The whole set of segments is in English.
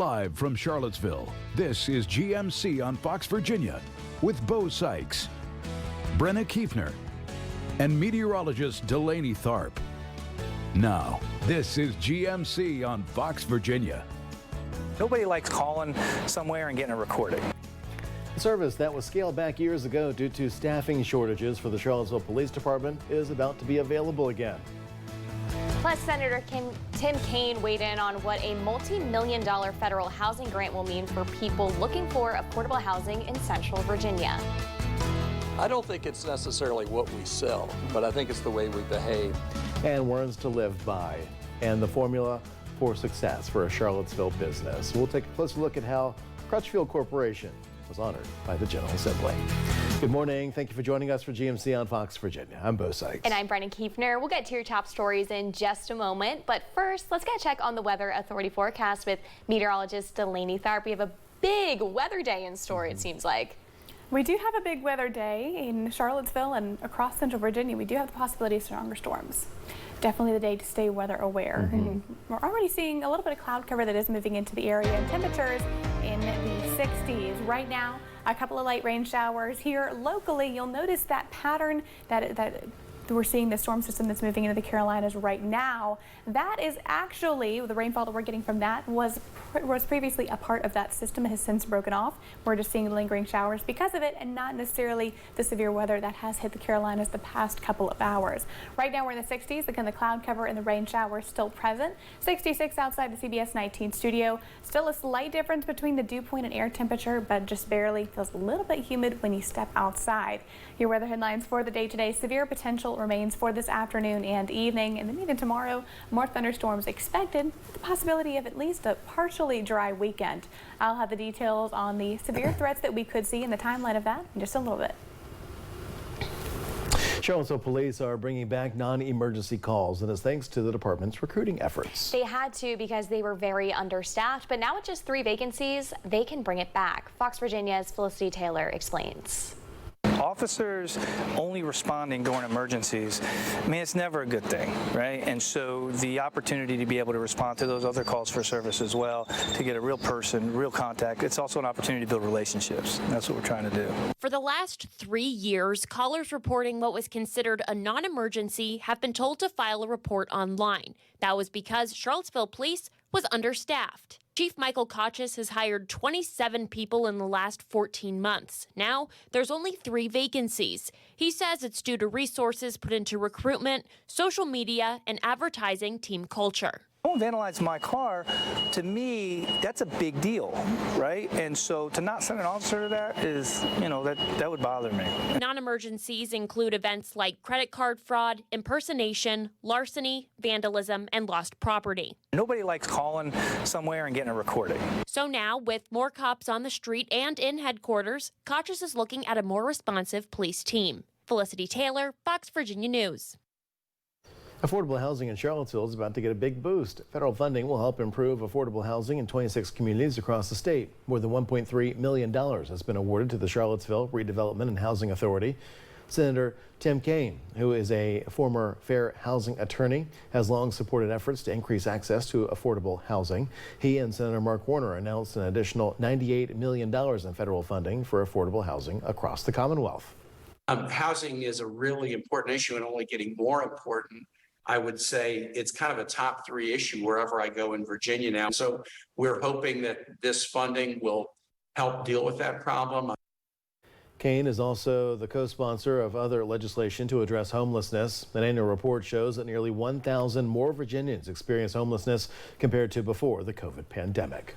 Live from Charlottesville, this is GMC on Fox Virginia with Bo Sykes, Brenna Kiefner, and meteorologist Delaney Tharp. Now, this is GMC on Fox Virginia. Nobody likes calling somewhere and getting a recording. A service that was scaled back years ago due to staffing shortages for the Charlottesville Police Department is about to be available again. Plus, Senator Tim Kaine weighed in on what a multi-million-dollar federal housing grant will mean for people looking for affordable housing in Central Virginia. I don't think it's necessarily what we sell, but I think it's the way we behave. And words to live by, and the formula for success for a Charlottesville business. We'll take a closer look at how Crutchfield Corporation was honored by the General Assembly. Good morning. Thank you for joining us for GMC on Fox Virginia. I'm Bo Sykes. And I'm Brenna Kiefner. We'll get to your top stories in just a moment. But first, let's get a check on the Weather Authority forecast with meteorologist Delaney Tharp. We have a big weather day in store, it seems like. We do have a big weather day in Charlottesville and across Central Virginia. We do have the possibility of stronger storms. Definitely the day to stay weather aware. And we're already seeing a little bit of cloud cover that is moving into the area, and temperatures in the 60s. Right now, a couple of light rain showers here locally. You'll notice that pattern that we're seeing, the storm system that's moving into the Carolinas right now. That is actually, the rainfall that we're getting from that was previously a part of that system. It has since broken off. We're just seeing lingering showers because of it, and not necessarily the severe weather that has hit the Carolinas the past couple of hours. Right now we're in the 60s. Again, the cloud cover and the rain showers still present. 66 outside the CBS 19 studio. Still a slight difference between the dew point and air temperature, but just barely. Feels a little bit humid when you step outside. Your weather headlines for the day today: severe potential remains for this afternoon and evening, and then even tomorrow, more thunderstorms expected, with the possibility of at least a partially dry weekend. I'll have the details on the severe threats that we could see in the timeline of that in just a little bit. Charlottesville police are bringing back non-emergency calls, and it's thanks to the department's recruiting efforts. They had to because they were very understaffed, but now with just 3 vacancies, they can bring it back. Fox Virginia's Felicity Taylor explains. Officers only responding during emergencies, I mean, it's never a good thing, right? And so the opportunity to be able to respond to those other calls for service as well, to get a real person, real contact, it's also an opportunity to build relationships. And that's what we're trying to do. For the last 3 years, callers reporting what was considered a non-emergency have been told to file a report online. That was because Charlottesville Police was understaffed. Chief Michael Kochis has hired 27 people in the last 14 months. Now, there's only 3 vacancies. He says it's due to resources put into recruitment, social media, and advertising team culture. Someone vandalized my car, to me, that's a big deal, right? And so to not send an officer to that is, that would bother me. Non-emergencies include events like credit card fraud, impersonation, larceny, vandalism, and lost property. Nobody likes calling somewhere and getting a recording. So now, with more cops on the street and in headquarters, Kochis is looking at a more responsive police team. Felicity Taylor, Fox Virginia News. Affordable housing in Charlottesville is about to get a big boost. Federal funding will help improve affordable housing in 26 communities across the state. More than $1.3 million has been awarded to the Charlottesville Redevelopment and Housing Authority. Senator Tim Kaine, who is a former fair housing attorney, has long supported efforts to increase access to affordable housing. He and Senator Mark Warner announced an additional $98 million in federal funding for affordable housing across the Commonwealth. Housing is a really important issue and only getting more important. I would say it's kind of a top 3 issue wherever I go in Virginia now. So we're hoping that this funding will help deal with that problem. Kaine is also the co-sponsor of other legislation to address homelessness. An annual report shows that nearly 1,000 more Virginians experience homelessness compared to before the COVID pandemic.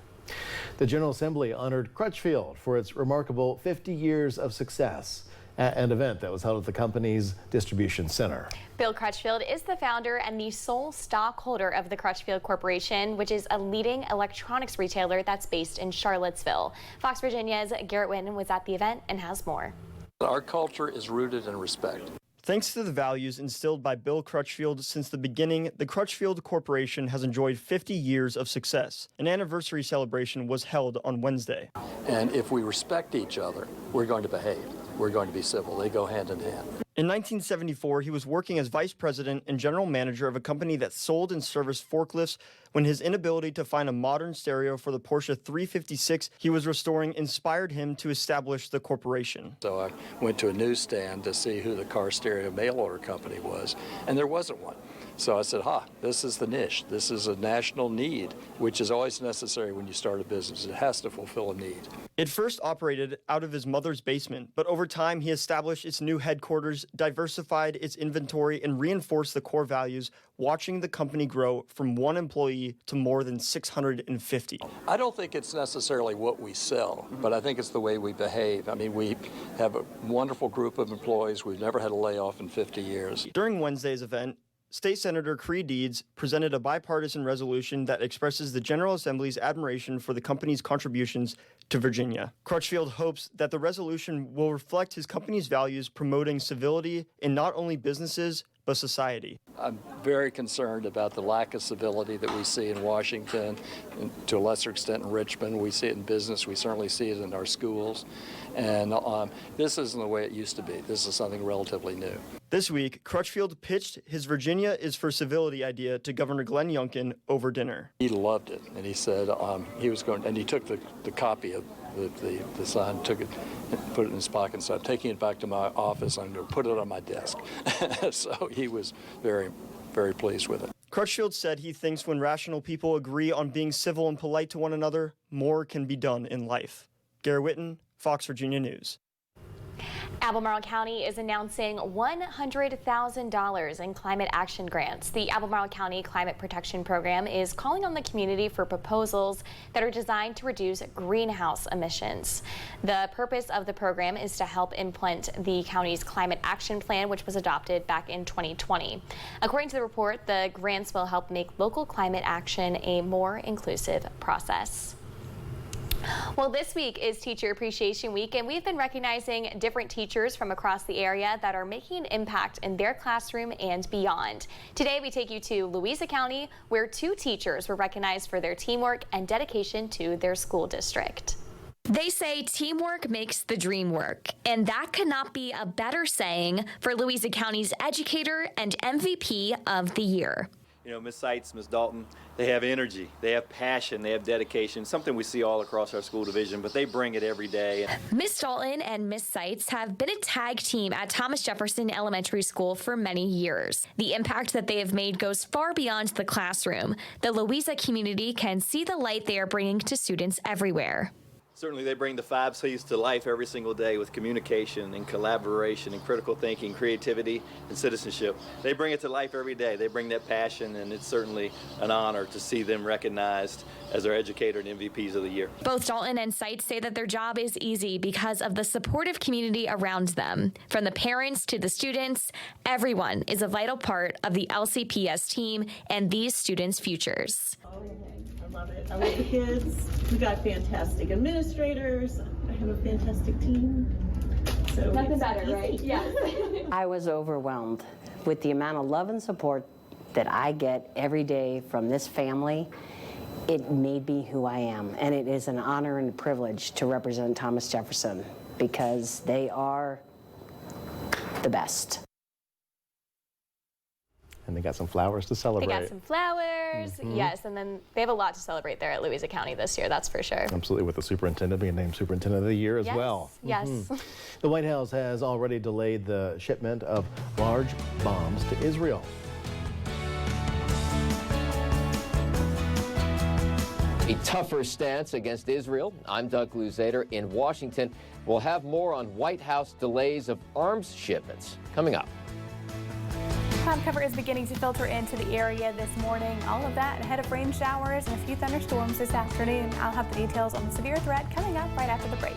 The General Assembly honored Crutchfield for its remarkable 50 years of success at an event that was held at the company's distribution center. Bill Crutchfield is the founder and the sole stockholder of the Crutchfield Corporation, which is a leading electronics retailer that's based in Charlottesville. Fox Virginia's Garrett Wynn was at the event and has more. Our culture is rooted in respect. Thanks to the values instilled by Bill Crutchfield since the beginning, the Crutchfield Corporation has enjoyed 50 years of success. An anniversary celebration was held on Wednesday. And if we respect each other, we're going to behave. we're going to be civil. They go hand in hand. In 1974, he was working as vice president and general manager of a company that sold and serviced forklifts when his inability to find a modern stereo for the Porsche 356 he was restoring inspired him to establish the corporation. So I went to a newsstand to see who the car stereo mail order company was, and there wasn't one. So I said, this is the niche. This is a national need, which is always necessary when you start a business. It has to fulfill a need. It first operated out of his mother's basement, but over time he established its new headquarters, diversified its inventory, and reinforced the core values, watching the company grow from 1 employee to more than 650. I don't think it's necessarily what we sell, but I think it's the way we behave. I mean, we have a wonderful group of employees. We've never had a layoff in 50 years. During Wednesday's event, State Senator Creed Deeds presented a bipartisan resolution that expresses the General Assembly's admiration for the company's contributions to Virginia. Crutchfield hopes that the resolution will reflect his company's values promoting civility in not only businesses, but society. I'm very concerned about the lack of civility that we see in Washington, and to a lesser extent in Richmond. We see it in business. We certainly see it in our schools. And this isn't the way it used to be. This is something relatively new. This week, Crutchfield pitched his Virginia is for Civility idea to Governor Glenn Youngkin over dinner. He loved it, and he said he was going, and he took the copy of the sign, took it, and put it in his pocket, and said, I'm taking it back to my office. I'm going to put it on my desk. So he was very, very pleased with it. Crutchfield said he thinks when rational people agree on being civil and polite to one another, more can be done in life. Gary Whitten, Fox Virginia News. Albemarle County is announcing $100,000 in climate action grants. The Albemarle County Climate Protection Program is calling on the community for proposals that are designed to reduce greenhouse emissions. The purpose of the program is to help implement the county's climate action plan, which was adopted back in 2020. According to the report, the grants will help make local climate action a more inclusive process. Well, this week is Teacher Appreciation Week, and we've been recognizing different teachers from across the area that are making an impact in their classroom and beyond. Today, we take you to Louisa County, where 2 teachers were recognized for their teamwork and dedication to their school district. They say teamwork makes the dream work, and that could not be a better saying for Louisa County's educator and MVP of the year. You know, Ms. Seitz, Ms. Dalton, they have energy, they have passion, they have dedication, something we see all across our school division, but they bring it every day. Ms. Dalton and Ms. Seitz have been a tag team at Thomas Jefferson Elementary School for many years. The impact that they have made goes far beyond the classroom. The Louisa community can see the light they are bringing to students everywhere. Certainly they bring the 5 C's to life every single day with communication and collaboration and critical thinking, creativity and citizenship. They bring it to life every day. They bring that passion, and it's certainly an honor to see them recognized as our educator and MVPs of the year. Both Dalton and Seitz say that their job is easy because of the supportive community around them. From the parents to the students, everyone is a vital part of the LCPS team and these students' futures. I love it. I love the kids. We got fantastic administrators. I have a fantastic team. So nothing better, right? Yeah. I was overwhelmed with the amount of love and support that I get every day from this family. It made me who I am, and it is an honor and a privilege to represent Thomas Jefferson because they are the best. And they got some flowers to celebrate. They got some flowers, yes, and then they have a lot to celebrate there at Louisa County this year, that's for sure. Absolutely, with the superintendent being named Superintendent of the Year as well. Yes. The White House has already delayed the shipment of large bombs to Israel. A tougher stance against Israel. I'm Doug Luzader in Washington. We'll have more on White House delays of arms shipments coming up. Cloud cover is beginning to filter into the area this morning. All of that ahead of rain showers and a few thunderstorms this afternoon. I'll have the details on the severe threat coming up right after the break.